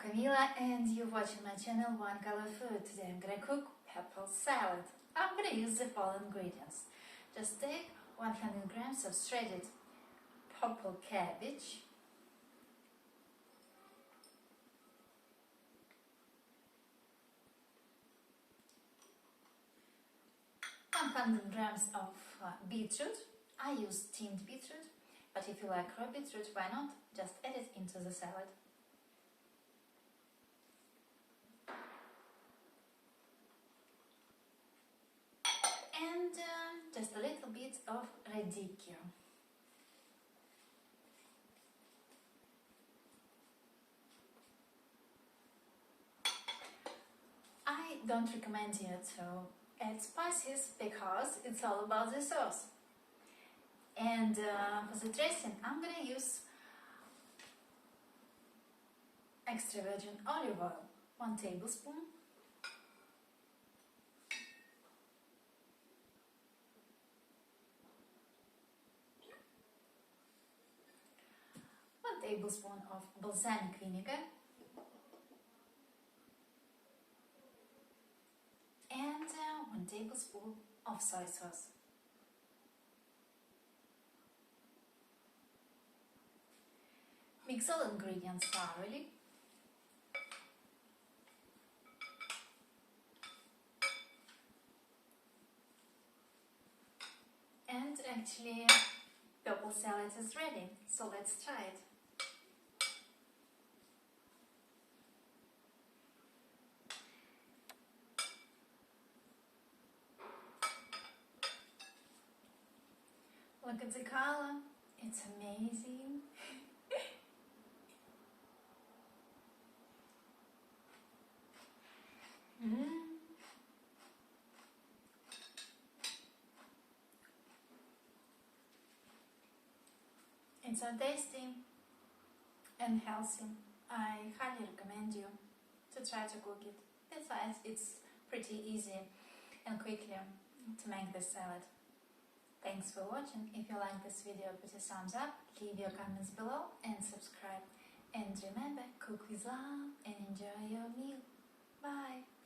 Camila and you're watching my channel One Color Food. Today I'm gonna cook pepper salad. I'm gonna use the following ingredients. Just take 100 grams of shredded purple cabbage, 100 grams of beetroot. I use tinned beetroot, but if you like raw beetroot, why not? Just add it into the salad. And just a little bit of radicchio. I don't recommend you to add spices because it's all about the sauce. And for the dressing, I'm gonna use extra virgin olive oil, 1 tablespoon. One tablespoon of balsamic vinegar. And 1 tablespoon of soy sauce. Mix all ingredients thoroughly. And actually, purple salad is ready, so let's try it. Look at the color, it's amazing. It's so tasty and healthy. I highly recommend you to try to cook it. Besides, it's pretty easy and quickly to make this salad. Thanks for watching. If you like this video, put a thumbs up, leave your comments below and subscribe. And remember, cook with love and enjoy your meal. Bye!